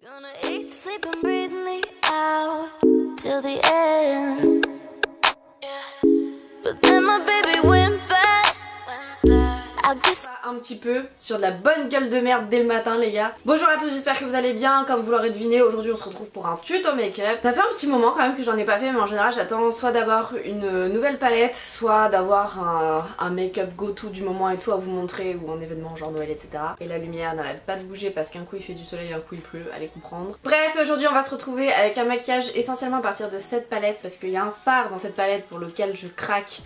Gonna eat, sleep and breathe me out till the end. Yeah. But then my baby went back. I guess un petit peu sur de la bonne gueule de merde dès le matin les gars. Bonjour à tous, j'espère que vous allez bien. Comme vous l'aurez deviné, aujourd'hui on se retrouve pour un tuto make-up. Ça fait un petit moment quand même que j'en ai pas fait, mais en général j'attends soit d'avoir une nouvelle palette, soit d'avoir un make-up go to du moment et tout à vous montrer, ou un événement genre Noël, etc. Et la lumière n'arrête pas de bouger parce qu'un coup il fait du soleil, un coup il pleut, allez comprendre. Bref, aujourd'hui on va se retrouver avec un maquillage essentiellement à partir de cette palette, parce qu'il y a un fard dans cette palette pour lequel je craque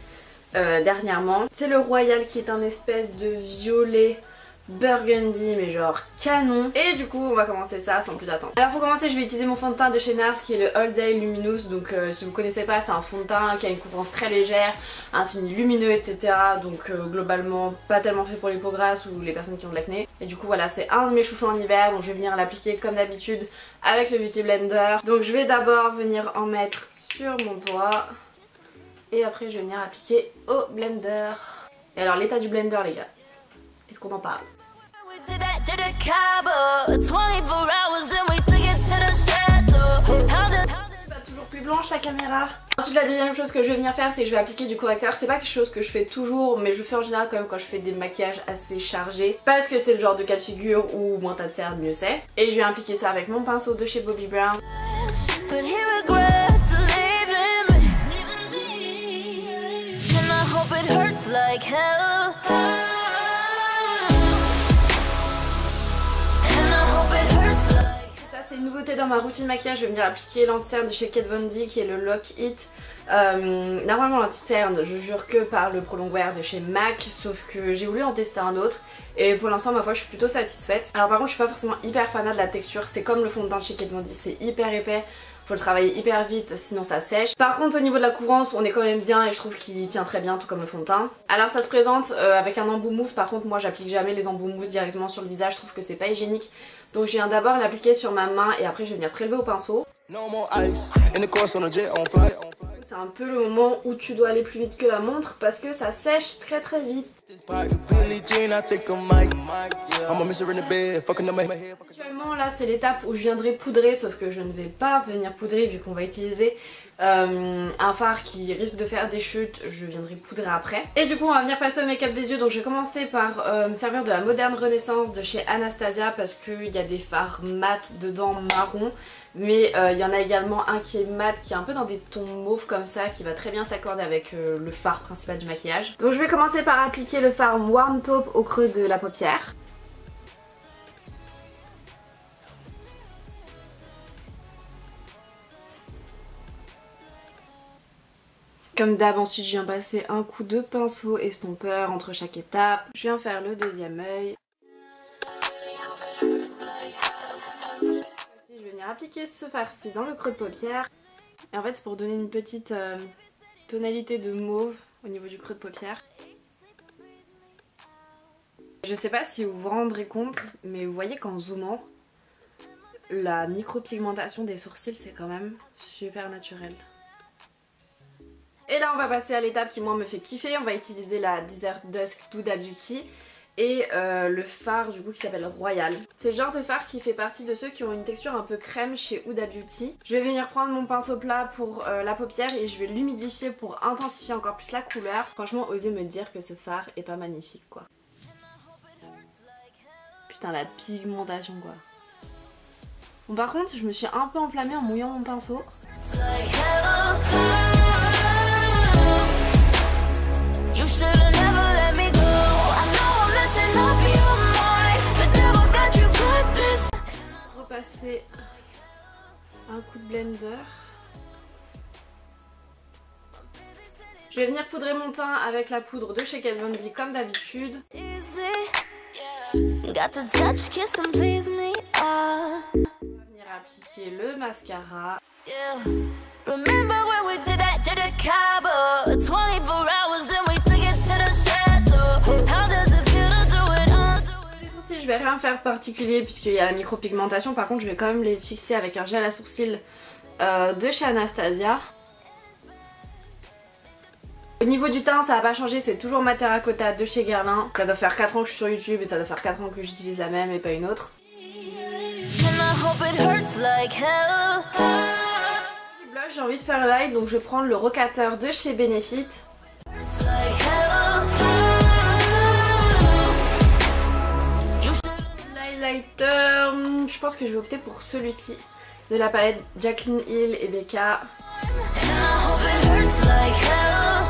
dernièrement. C'est le Royal qui est un espèce de violet burgundy mais genre canon. Et du coup on va commencer ça sans plus attendre. Alors pour commencer je vais utiliser mon fond de teint de chez NARS qui est le All Day Luminous. Donc si vous connaissez pas, c'est un fond de teint qui a une couvrance très légère, un fini lumineux etc. Donc globalement pas tellement fait pour les peaux grasses ou les personnes qui ont de l'acné. Et du coup voilà, c'est un de mes chouchous en hiver, donc je vais venir l'appliquer comme d'habitude avec le Beauty Blender. Donc je vais d'abord venir en mettre sur mon doigt et après je vais venir appliquer au blender. Et alors l'état du blender les gars, est-ce qu'on en parle? Pas toujours plus blanche la caméra. Ensuite la deuxième chose que je vais venir faire, c'est que je vais appliquer du correcteur. C'est pas quelque chose que je fais toujours, mais je le fais en général quand même quand je fais des maquillages assez chargés, parce que c'est le genre de cas de figure où moins t'as de cernes mieux c'est. Et je vais appliquer ça avec mon pinceau de chez Bobbi Brown. It hurts like hell. Ça c'est une nouveauté dans ma routine maquillage. Je vais venir appliquer l'anti-cerne de chez Kat Von D qui est le Lock It. Normalement l'anti-cerne je jure que par le Prolongwear de chez MAC, sauf que j'ai voulu en tester un autre et pour l'instant ma foi je suis plutôt satisfaite. Alors par contre je suis pas forcément hyper fanat de la texture, c'est comme le fond de teint de chez Kat Von D, c'est hyper épais. Faut le travailler hyper vite sinon ça sèche. Par contre au niveau de la couvrance on est quand même bien et je trouve qu'il tient très bien tout comme le fond de teint. Alors ça se présente avec un embout mousse. Par contre moi j'applique jamais les embouts mousse directement sur le visage, je trouve que c'est pas hygiénique. Donc je viens d'abord l'appliquer sur ma main et après je vais venir prélever au pinceau. C'est un peu le moment où tu dois aller plus vite que la montre parce que ça sèche très très vite. Actuellement là c'est l'étape où je viendrai poudrer, sauf que je ne vais pas venir poudrer vu qu'on va utiliser un fard qui risque de faire des chutes. Je viendrai poudrer après. Et du coup on va venir passer au make-up des yeux. Donc je vais commencer par me servir de la Moderne Renaissance de chez Anastasia parce qu'il y a des fards mat dedans marron. Mais il y en a également un qui est mat, qui est un peu dans des tons mauves comme ça, qui va très bien s'accorder avec le fard principal du maquillage. Donc je vais commencer par appliquer le fard Warm Taupe au creux de la paupière. Comme d'hab, ensuite je viens passer un coup de pinceau estompeur entre chaque étape. Je viens faire le deuxième œil. Je vais venir appliquer ce fard-ci dans le creux de paupière. Et en fait c'est pour donner une petite tonalité de mauve au niveau du creux de paupière. Je sais pas si vous vous rendrez compte, mais vous voyez qu'en zoomant, la micropigmentation des sourcils c'est quand même super naturel. Et là on va passer à l'étape qui moi me fait kiffer. On va utiliser la Desert Dusk d'Huda Beauty et le fard du coup qui s'appelle Royal. C'est le genre de fard qui fait partie de ceux qui ont une texture un peu crème chez Huda Beauty. Je vais venir prendre mon pinceau plat pour la paupière et je vais l'humidifier pour intensifier encore plus la couleur. Franchement osez me dire que ce fard est pas magnifique quoi. Putain la pigmentation quoi. Bon par contre je me suis un peu enflammée en mouillant mon pinceau. Repasser un coup de blender. Je vais venir poudrer mon teint avec la poudre de chez Kat Von D comme d'habitude. On va venir appliquer le mascara. Je vais rien faire de particulier puisqu'il y a la micropigmentation. Par contre je vais quand même les fixer avec un gel à sourcils de chez Anastasia. Au niveau du teint ça va pas changer, c'est toujours ma terracotta de chez Guerlain. Ça doit faire 4 ans que je suis sur YouTube et ça doit faire 4 ans que j'utilise la même et pas une autre. hope it hurts like hell. Blush, j'ai envie de faire light, donc je vais prendre le rocateur de chez Benefit. Hurts like hell. You should L'highlighter, je pense que je vais opter pour celui-ci de la palette Jaclyn Hill et Becca. and I hope it hurts like hell.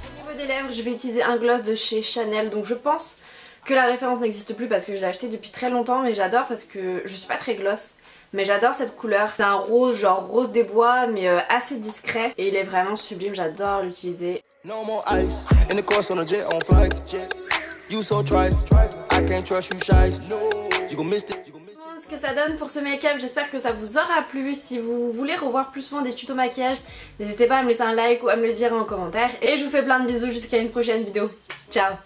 Au niveau des lèvres, je vais utiliser un gloss de chez Chanel, donc je pense que la référence n'existe plus parce que je l'ai acheté depuis très longtemps, mais j'adore parce que je suis pas très gloss. Mais j'adore cette couleur, c'est un rose genre rose des bois mais assez discret et il est vraiment sublime, j'adore l'utiliser. No more ice in the course on a jet on flight. You so try, I can't trust you shy. No, you gon' miss it. Ce que ça donne pour ce make-up, j'espère que ça vous aura plu. Si vous voulez revoir plus souvent des tutos maquillage, n'hésitez pas à me laisser un like ou à me le dire en commentaire. Et je vous fais plein de bisous jusqu'à une prochaine vidéo. Ciao!